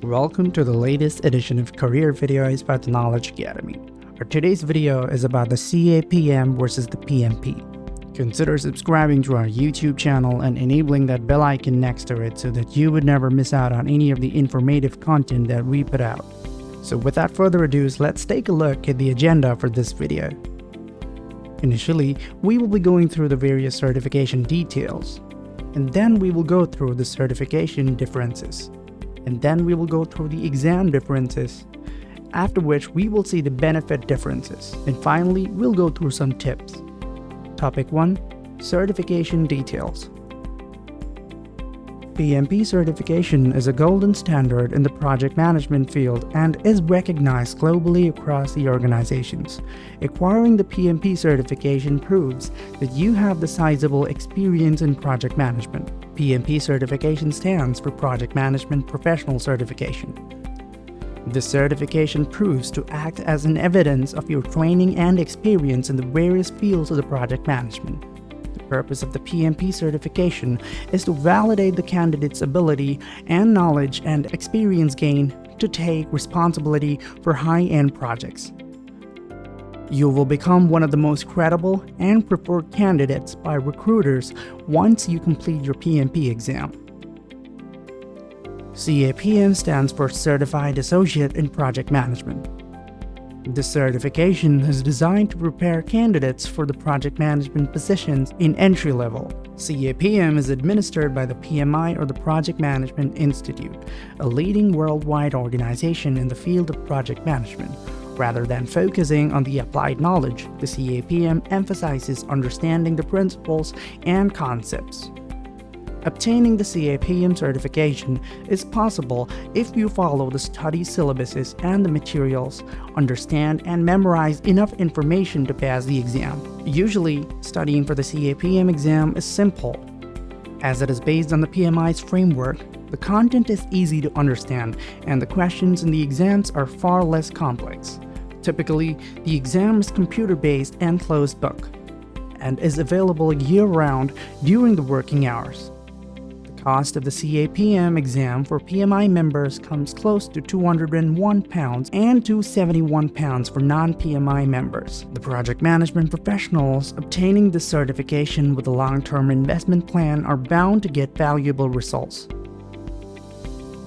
Welcome to the latest edition of Career Videos by the Knowledge Academy. Our today's video is about the CAPM versus the PMP. Consider subscribing to our YouTube channel and enabling that bell icon next to it so that you would never miss out on any of the informative content that we put out. So without further ado, let's take a look at the agenda for this video. Initially, we will be going through the various certification details, and then we will go through the certification differences, and then we will go through the exam differences, after which we will see the benefit differences, and finally we'll go through some tips. Topic 1. Certification details. PMP certification is a golden standard in the project management field and is recognized globally across the organizations. Acquiring the PMP certification proves that you have the sizable experience in project management. PMP certification stands for Project Management Professional Certification. This certification proves to act as an evidence of your training and experience in the various fields of the project management. The purpose of the PMP certification is to validate the candidate's ability and knowledge and experience gain to take responsibility for high-end projects. You will become one of the most credible and preferred candidates by recruiters once you complete your PMP exam. CAPM stands for Certified Associate in Project Management. This certification is designed to prepare candidates for the project management positions in entry level. CAPM is administered by the PMI or the Project Management Institute, a leading worldwide organization in the field of project management. Rather than focusing on the applied knowledge, the CAPM emphasizes understanding the principles and concepts. Obtaining the CAPM certification is possible if you follow the study syllabuses and the materials, understand and memorize enough information to pass the exam. Usually, studying for the CAPM exam is simple. As it is based on the PMI's framework, the content is easy to understand and the questions in the exams are far less complex. Typically, the exam is computer-based and closed book, and is available year-round during the working hours. Cost of the CAPM exam for PMI members comes close to £201 and £271 for non-PMI members. The project management professionals obtaining this certification with a long-term investment plan are bound to get valuable results.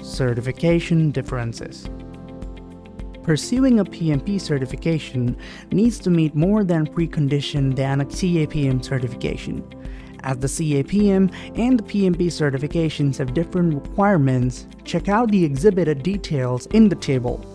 Certification differences. Pursuing a PMP certification needs to meet more than precondition than a CAPM certification. As the CAPM and the PMP certifications have different requirements, check out the exhibited details in the table.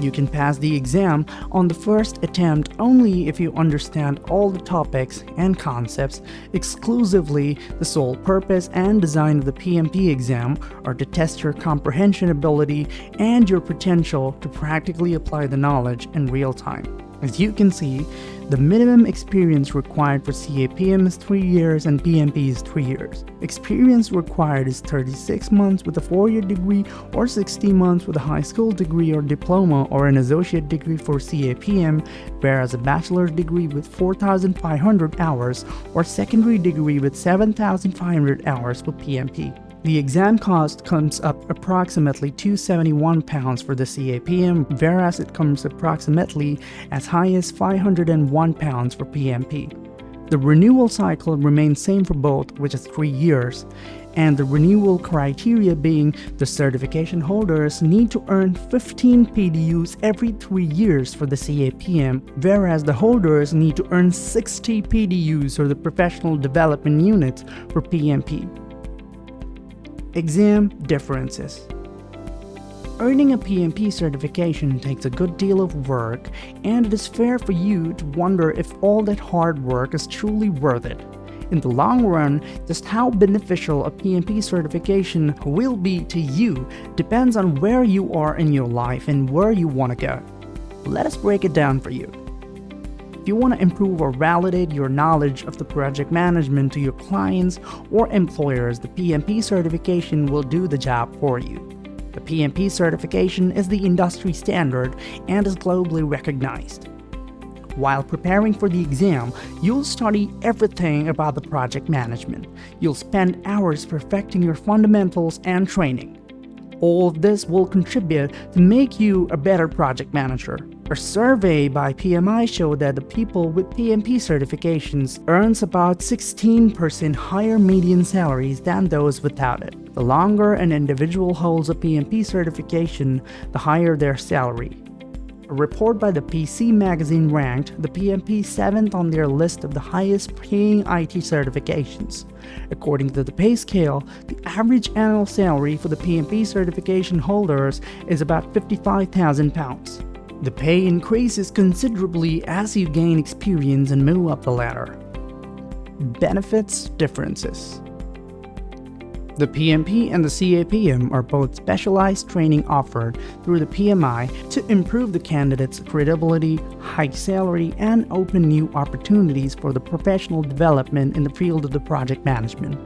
You can pass the exam on the first attempt only if you understand all the topics and concepts exclusively. The sole purpose and design of the PMP exam are to test your comprehension ability and your potential to practically apply the knowledge in real time. As you can see, the minimum experience required for CAPM is 3 years and PMP is 3 years. Experience required is 36 months with a 4-year degree or 60 months with a high school degree or diploma or an associate degree for CAPM, whereas a bachelor's degree with 4,500 hours or secondary degree with 7,500 hours for PMP. The exam cost comes up approximately £271 for the CAPM, whereas it comes approximately as high as £501 for PMP. The renewal cycle remains same for both, which is 3 years, and the renewal criteria being the certification holders need to earn 15 PDUs every 3 years for the CAPM, whereas the holders need to earn 60 PDUs or the professional development units for PMP. Exam differences. Earning a PMP certification takes a good deal of work, and it is fair for you to wonder if all that hard work is truly worth it. In the long run, just how beneficial a PMP certification will be to you depends on where you are in your life and where you want to go. Let us break it down for you. If you want to improve or validate your knowledge of the project management to your clients or employers, the PMP certification will do the job for you. The PMP certification is the industry standard and is globally recognized. While preparing for the exam, you'll study everything about the project management. You'll spend hours perfecting your fundamentals and training. All of this will contribute to make you a better project manager. A survey by PMI showed that the people with PMP certifications earns about 16% higher median salaries than those without it. The longer an individual holds a PMP certification, the higher their salary. A report by the PC magazine ranked the PMP 7th on their list of the highest paying IT certifications. According to the pay scale, the average annual salary for the PMP certification holders is about £55,000. The pay increases considerably as you gain experience and move up the ladder. Benefits differences. The PMP and the CAPM are both specialized training offered through the PMI to improve the candidate's credibility, hike salary, and open new opportunities for the professional development in the field of the project management.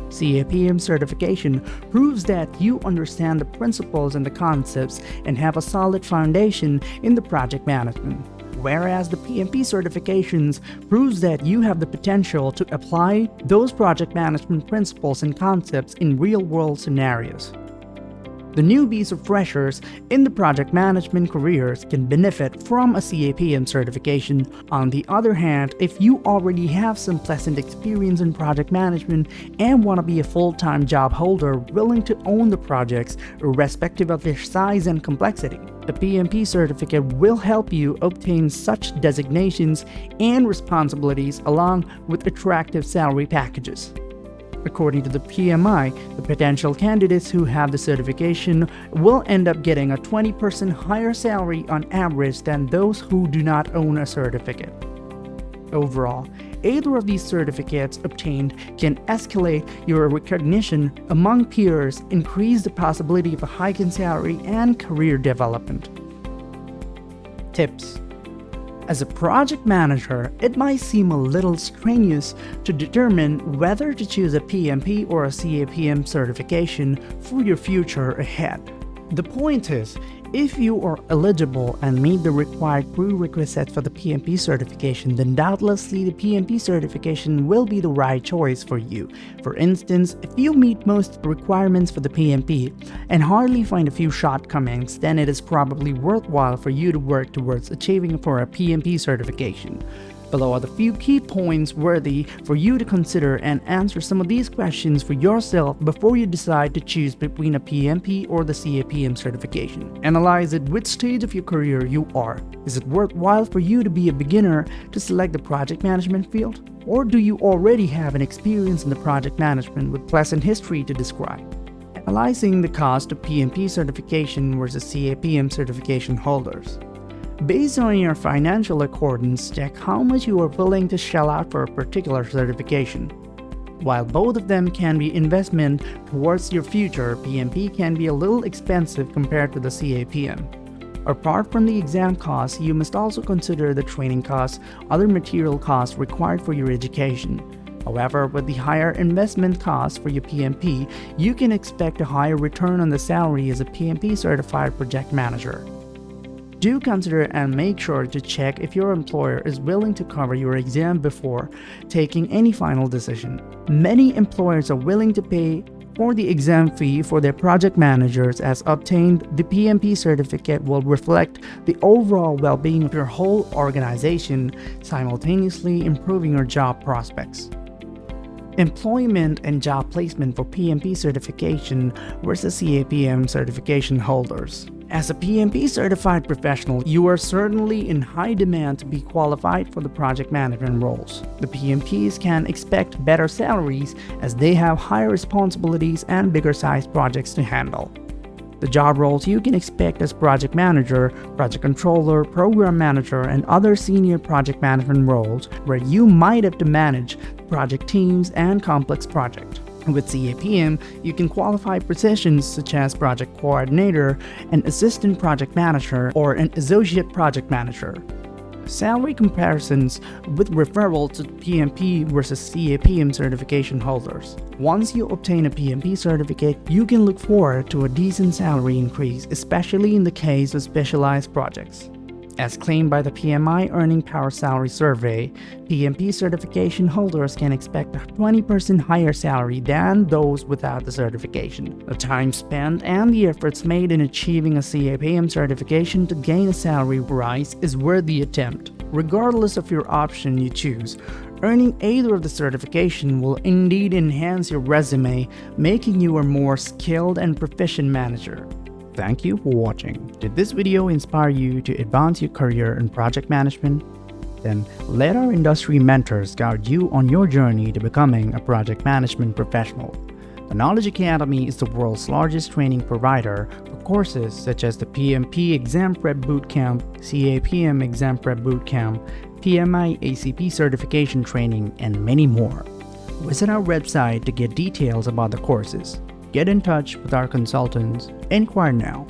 CAPM certification proves that you understand the principles and the concepts and have a solid foundation in the project management, whereas the PMP certifications proves that you have the potential to apply those project management principles and concepts in real-world scenarios. The newbies or freshers in the project management careers can benefit from a CAPM certification. On the other hand, if you already have some pleasant experience in project management and want to be a full-time job holder willing to own the projects irrespective of their size and complexity, the PMP certificate will help you obtain such designations and responsibilities along with attractive salary packages. According to the PMI, the potential candidates who have the certification will end up getting a 20% higher salary on average than those who do not own a certificate. Overall, either of these certificates obtained can escalate your recognition among peers, increase the possibility of a hike in salary, and career development. Tips. As a project manager, it might seem a little strenuous to determine whether to choose a PMP or a CAPM certification for your future ahead. The point is, if you are eligible and meet the required prerequisites for the PMP certification, then doubtlessly the PMP certification will be the right choice for you. For instance, if you meet most requirements for the PMP and hardly find a few shortcomings, then it is probably worthwhile for you to work towards achieving for a PMP certification. Below are the few key points worthy for you to consider and answer some of these questions for yourself before you decide to choose between a PMP or the CAPM certification. Analyze at which stage of your career you are. Is it worthwhile for you to be a beginner to select the project management field? Or do you already have an experience in the project management with pleasant history to describe? Analyzing the cost of PMP certification versus CAPM certification holders. Based on your financial accordance, check how much you are willing to shell out for a particular certification. While both of them can be investment towards your future, PMP can be a little expensive compared to the CAPM. Apart from the exam costs, you must also consider the training costs, other material costs required for your education. However, with the higher investment costs for your PMP, you can expect a higher return on the salary as a PMP certified project manager. Do consider and make sure to check if your employer is willing to cover your exam before taking any final decision. Many employers are willing to pay for the exam fee for their project managers, as obtained the PMP certificate will reflect the overall well-being of your whole organization, simultaneously improving your job prospects. Employment and job placement for PMP certification versus CAPM certification holders. As a PMP certified professional, you are certainly in high demand to be qualified for the project management roles. The PMPs can expect better salaries as they have higher responsibilities and bigger sized projects to handle. The job roles you can expect as project manager, project controller, program manager, and other senior project management roles where you might have to manage project teams and complex projects. With CAPM, you can qualify positions such as project coordinator, an assistant project manager, or an associate project manager. Salary comparisons with referral to PMP versus CAPM certification holders. Once you obtain a PMP certificate, you can look forward to a decent salary increase, especially in the case of specialized projects. As claimed by the PMI Earning Power Salary Survey, PMP certification holders can expect a 20% higher salary than those without the certification. The time spent and the efforts made in achieving a CAPM certification to gain a salary rise is worth the attempt. Regardless of your option you choose, earning either of the certification will indeed enhance your resume, making you a more skilled and proficient manager. Thank you for watching. Did this video inspire you to advance your career in project management? Then let our industry mentors guide you on your journey to becoming a project management professional. The Knowledge Academy is the world's largest training provider for courses such as the PMP Exam Prep Bootcamp, CAPM Exam Prep Bootcamp, PMI ACP Certification Training, and many more. Visit our website to get details about the courses. Get in touch with our consultants. Inquire now.